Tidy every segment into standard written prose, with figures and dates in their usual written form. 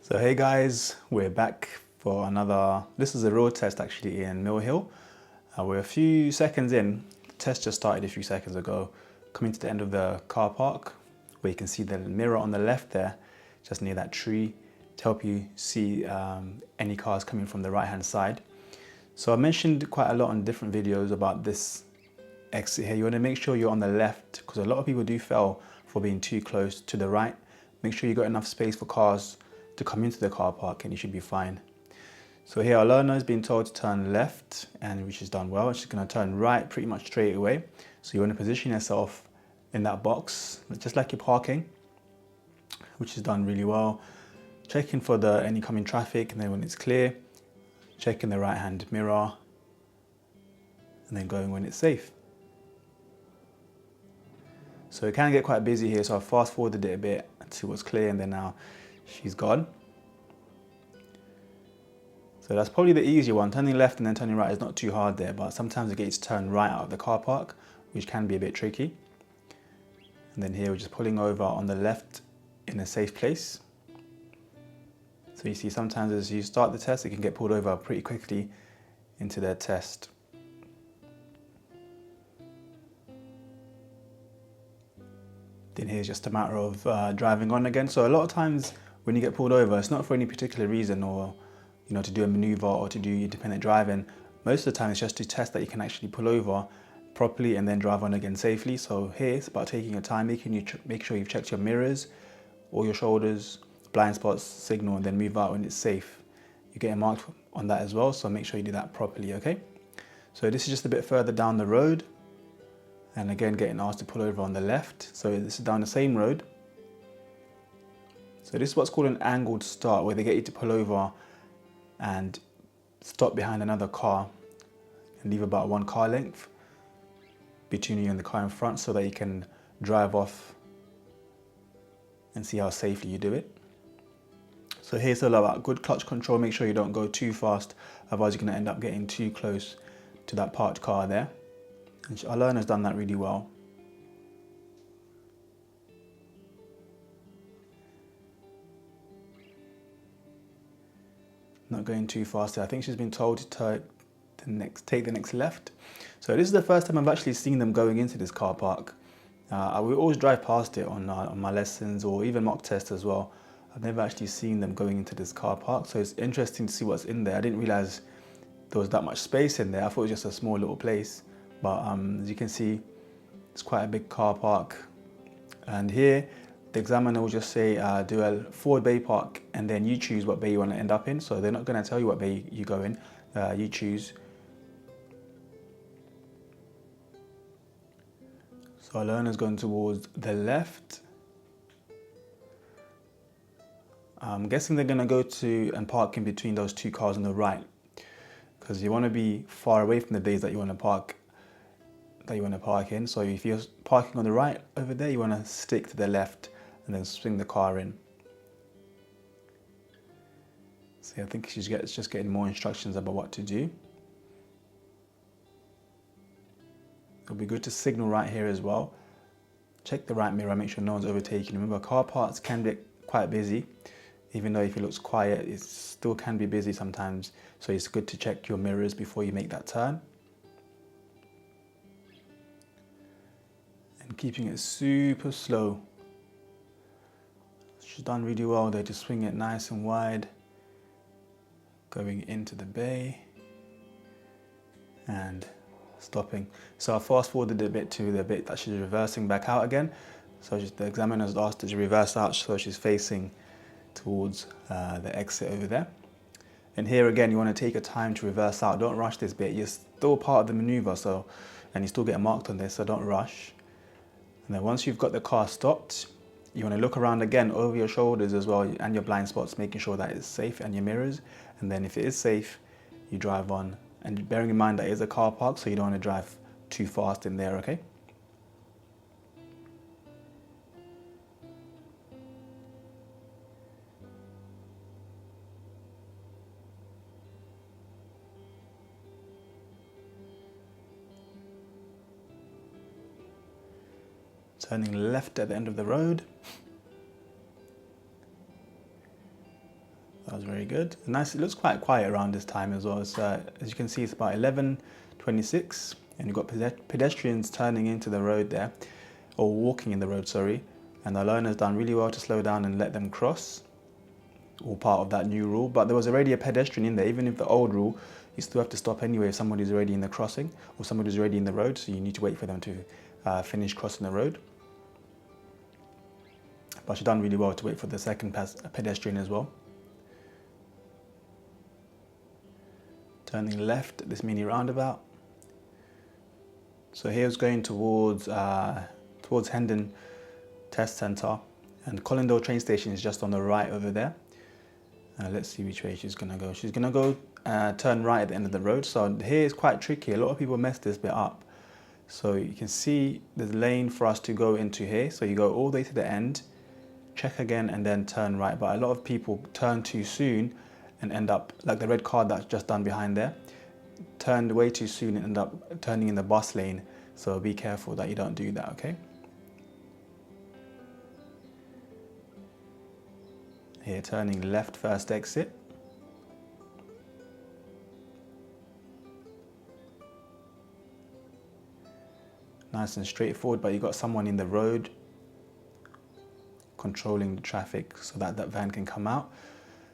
So hey guys, we're back for another, this is a road test actually in Mill Hill. We're a few seconds in, the test just started a few seconds ago, coming to the end of the car park where you can see the mirror on the left there, just near that tree, to help you see any cars coming from the right hand side. So I mentioned quite a lot on different videos about this exit here. You want to make sure you're on the left because a lot of people do fail for being too close to the right. Make sure you got enough space for cars to come into the car park and you should be fine. So here our learner has been told to turn left, and which is done well. She's going to turn right pretty much straight away. So you want to position yourself in that box, just like you're parking, which is done really well. Checking for the any coming traffic, and then when it's clear, checking the right hand mirror, and then going when it's safe. So it can get quite busy here, so I fast forwarded it a bit until it was clear, and then now she's gone. So that's probably the easier one. Turning left and then turning right is not too hard there, but sometimes it gets turned right out of the car park, which can be a bit tricky. And then here we're just pulling over on the left in a safe place. So you see sometimes as you start the test, it can get pulled over pretty quickly into their test. Then here's just a matter of driving on again. So a lot of times when you get pulled over, it's not for any particular reason or to do a maneuver or to do independent driving. Most of the time it's just to test that you can actually pull over properly and then drive on again safely. So here it's about taking your time, make sure you've checked your mirrors, all your shoulders, blind spots, signal, and then move out when it's safe. You're getting marked on that as well, so make sure you do that properly, okay? So this is just a bit further down the road, and again getting asked to pull over on the left. So this is down the same road. So this is what's called an angled start, where they get you to pull over and stop behind another car and leave about 1 car length between you and the car in front, so that you can drive off and see how safely you do it. So here's all about good clutch control. Make sure you don't go too fast, otherwise you're going to end up getting too close to that parked car there. And our learner's done that really well. Not going too fast here. I think she's been told to take the next left. So this is the first time I've actually seen them going into this car park. I will always drive past it on my lessons or even mock tests as well. I've never actually seen them going into this car park, so it's interesting to see what's in there. I didn't realize there was that much space in there. I thought it was just a small little place, but as you can see, it's quite a big car park. And here the examiner will just say do a forward bay park, and then you choose what bay you want to end up in. So they're not going to tell you what bay you go in, you choose. So our learner's going towards the left. I'm guessing they're going to go to and park in between those 2 cars on the right, because you want to be far away from the bays that you want to park in. So if you're parking on the right over there, you want to stick to the left and then swing the car in. So I think she's just getting more instructions about what to do. It'll be good to signal right here as well. Check the right mirror, make sure no one's overtaking. Remember, car parks can be quite busy. Even though if it looks quiet, it still can be busy sometimes. So it's good to check your mirrors before you make that turn. And keeping it super slow. She's done really well there to swing it nice and wide. Going into the bay. And stopping. So I fast forwarded a bit to the bit that she's reversing back out again. So the examiner's asked her to reverse out, so she's facing towards the exit over there. And here again, you want to take your time to reverse out. Don't rush this bit. You're still part of the maneuver, and you still get marked on this, so don't rush. And then once you've got the car stopped, you want to look around again over your shoulders as well, and your blind spots, making sure that it's safe, and your mirrors. And then if it is safe, you drive on. And bearing in mind that it is a car park, so you don't want to drive too fast in there, okay? Turning left at the end of the road. That was very good. Nice. It looks quite quiet around this time as well. As you can see, it's about 11:26, and you've got pedestrians turning into the road there, or walking in the road, sorry. And the learner's done really well to slow down and let them cross, all part of that new rule. But there was already a pedestrian in there. Even if the old rule, you still have to stop anyway if somebody's already in the crossing or somebody's already in the road. So you need to wait for them to finish crossing the road. But she's done really well to wait for the second pedestrian as well. Turning left at this mini roundabout. So here's going towards Hendon Test Centre, and Colindale train station is just on the right over there. Let's see which way she's going to go. She's going to go turn right at the end of the road. So here is quite tricky. A lot of people mess this bit up. So you can see there's a lane for us to go into here. So you go all the way to the end, check again, and then turn right. But a lot of people turn too soon and end up, like the red car that's just done behind there, turned way too soon and end up turning in the bus lane. So be careful that you don't do that, okay? Here, turning left first exit. Nice and straightforward, but you've got someone in the road controlling the traffic so that that van can come out.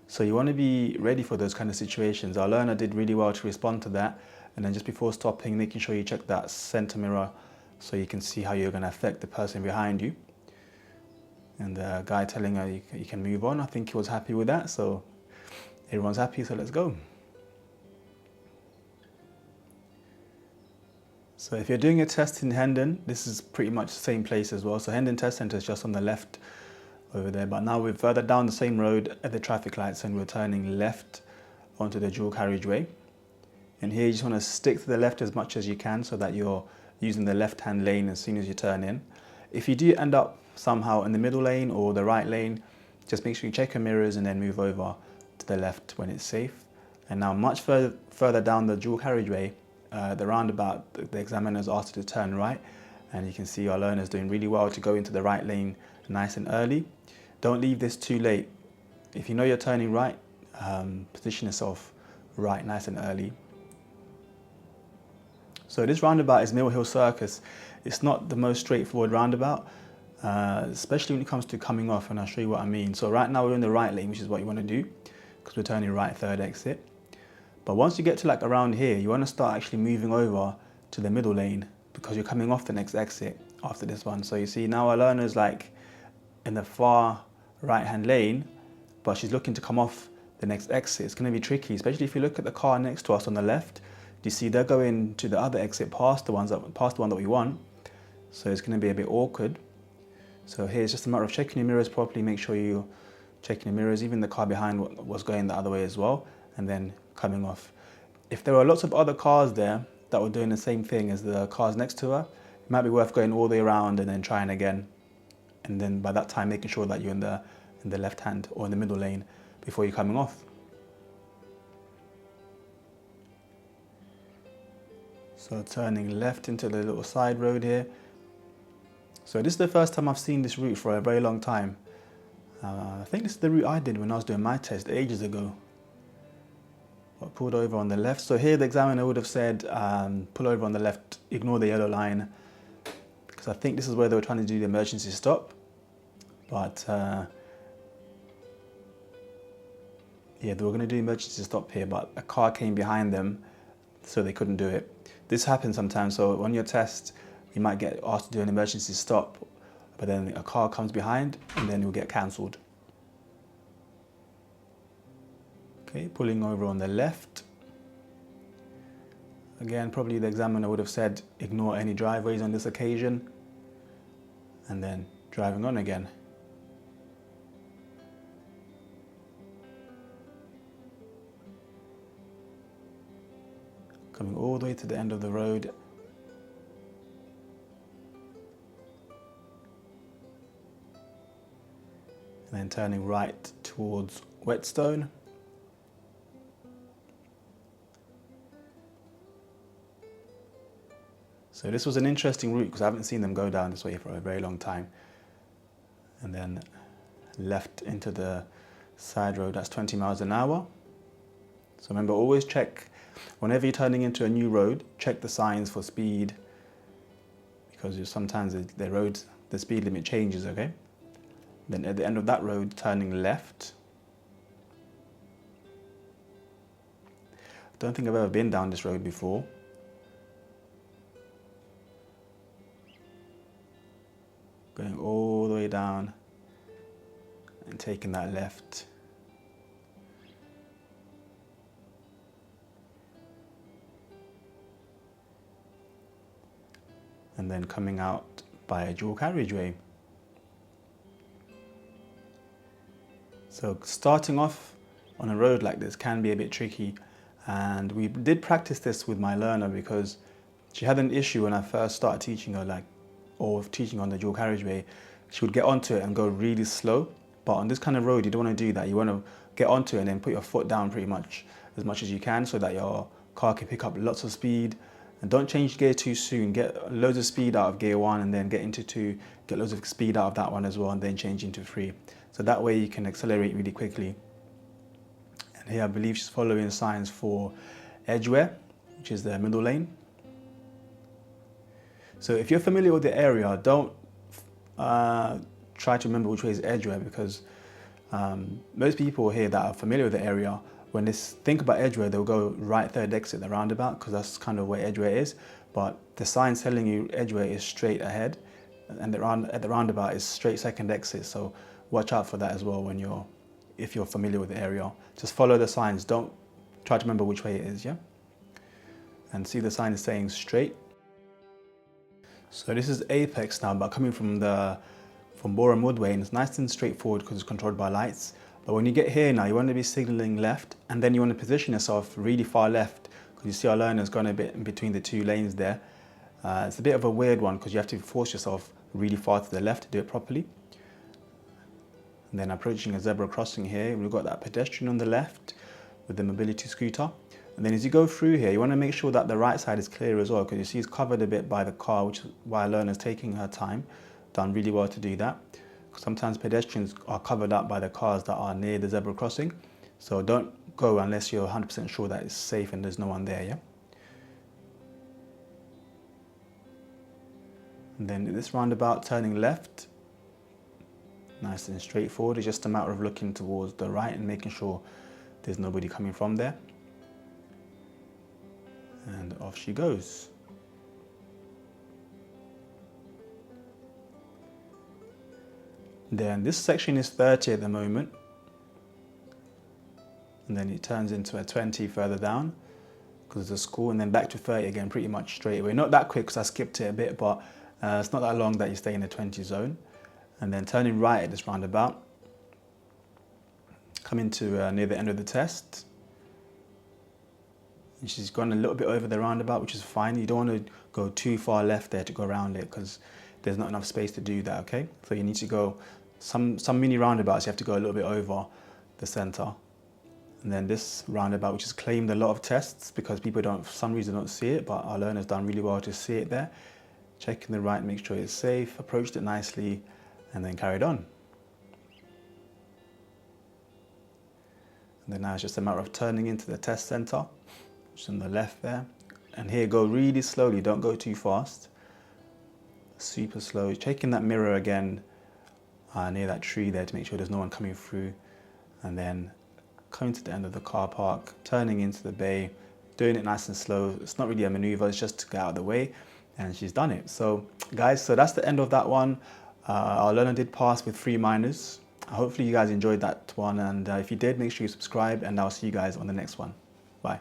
So you want to be ready for those kind of situations. Our learner did really well to respond to that. And then just before stopping, making sure you check that center mirror so you can see how you're going to affect the person behind you. And the guy telling her you can move on, I think he was happy with that. So everyone's happy, so let's go. So if you're doing a test in Hendon, this is pretty much the same place as well. So Hendon Test Centre is just on the left over there, but now we're further down the same road at the traffic lights and we're turning left onto the dual carriageway. And here you just want to stick to the left as much as you can so that you're using the left-hand lane as soon as you turn in. If you do end up somehow in the middle lane or the right lane, just make sure you check your mirrors and then move over to the left when it's safe. And now much further down the dual carriageway, the roundabout, the examiner's asked you to turn right, and you can see our learner's doing really well to go into the right lane nice and early. Don't leave this too late. If you know you're turning right, position yourself right nice and early. So this roundabout is Mill Hill Circus. It's not the most straightforward roundabout, especially when it comes to coming off, and I'll show you what I mean. So right now we're in the right lane, which is what you want to do, because we're turning right third exit. But once you get to like around here, you want to start actually moving over to the middle lane because you're coming off the next exit after this one. So you see now our learner's like in the far right-hand lane, but she's looking to come off the next exit. It's going to be tricky, especially if you look at the car next to us on the left. You see they're going to the other exit past the one that we want. So it's going to be a bit awkward. So here it's just a matter of checking your mirrors properly. Make sure you're checking your mirrors. Even the car behind was going the other way as well, and then coming off. If there were lots of other cars there that were doing the same thing as the cars next to her, it might be worth going all the way around and then trying again. And then by that time, making sure that you're in the left hand or in the middle lane before you're coming off. So turning left into the little side road here. So this is the first time I've seen this route for a very long time. I think this is the route I did when I was doing my test ages ago. I pulled over on the left. So here the examiner would have said, pull over on the left, ignore the yellow line. Because I think this is where they were trying to do the emergency stop. But yeah, they were going to do emergency stop here, but a car came behind them, so they couldn't do it. This happens sometimes. So on your test, you might get asked to do an emergency stop, but then a car comes behind and then you'll get cancelled. Okay, pulling over on the left. Again, probably the examiner would have said, ignore any driveways on this occasion, and then driving on again. Coming all the way to the end of the road. And then turning right towards Whetstone. So this was an interesting route because I haven't seen them go down this way for a very long time. And then left into the side road, that's 20 miles an hour. So remember, always check, whenever you're turning into a new road, check the signs for speed, because sometimes the speed limit changes, okay? Then at the end of that road, turning left. I don't think I've ever been down this road before. Going all the way down and taking that left. And then coming out by a dual carriageway. So starting off on a road like this can be a bit tricky, and we did practice this with my learner because she had an issue when I first started teaching her, or teaching on the dual carriageway. She would get onto it and go really slow, but on this kind of road you don't want to do that. You want to get onto it and then put your foot down pretty much as you can, so that your car can pick up lots of speed. And don't change gear too soon. Get loads of speed out of gear 1 and then get into 2, get loads of speed out of that one as well, and then change into 3. So that way you can accelerate really quickly. And here I believe she's following signs for edgeware, which is the middle lane. So if you're familiar with the area, don't try to remember which way is edgeware, because most people here that are familiar with the area, when they think about edgeware, they'll go right third exit the roundabout, because that's kind of where edgeware is. But the sign telling you edgeware is straight ahead, and at the roundabout is straight second exit. So watch out for that as well if you're familiar with the area. Just follow the signs. Don't try to remember which way it is, yeah? And see, the sign is saying straight. So this is Apex now, but coming from Boreham Woodway, and it's nice and straightforward because it's controlled by lights. But when you get here now, you want to be signaling left, and then you want to position yourself really far left, because you see our learner's gone a bit in between the 2 lanes there. It's a bit of a weird one because you have to force yourself really far to the left to do it properly. And then approaching a zebra crossing here, we've got that pedestrian on the left with the mobility scooter. And then as you go through here, you want to make sure that the right side is clear as well, because you see it's covered a bit by the car, which is why our learner's taking her time. Done really well to do that. Sometimes pedestrians are covered up by the cars that are near the zebra crossing. So don't go unless you're 100% sure that it's safe and there's no one there, yeah? And then this roundabout, turning left, nice and straightforward. It's just a matter of looking towards the right and making sure there's nobody coming from there. And off she goes. Then this section is 30 at the moment, and then it turns into a 20 further down because it's a school, and then back to 30 again pretty much straight away. Not that quick because I skipped it a bit, but it's not that long that you stay in the 20 zone. And then turning right at this roundabout, coming to near the end of the test. And she's gone a little bit over the roundabout, which is fine. You don't want to go too far left there to go around it, because there's not enough space to do that, okay? So you need to go, some mini roundabouts, you have to go a little bit over the center. And then this roundabout, which has claimed a lot of tests because people for some reason don't see it, but our learner's done really well to see it there. Checking the right, make sure it's safe, approached it nicely, and then carried on. And then now it's just a matter of turning into the test center, which is on the left there. And here, go really slowly, don't go too fast. Super slow, checking that mirror again near that tree there to make sure there's no one coming through, and then coming to the end of the car park, turning into the bay, doing it nice and slow. It's not really a maneuver, it's just to get out of the way, and she's done it. So guys, so that's the end of that one. Our learner did pass with 3 minors. Hopefully you guys enjoyed that one, and if you did, make sure you subscribe, and I'll see you guys on the next one. Bye.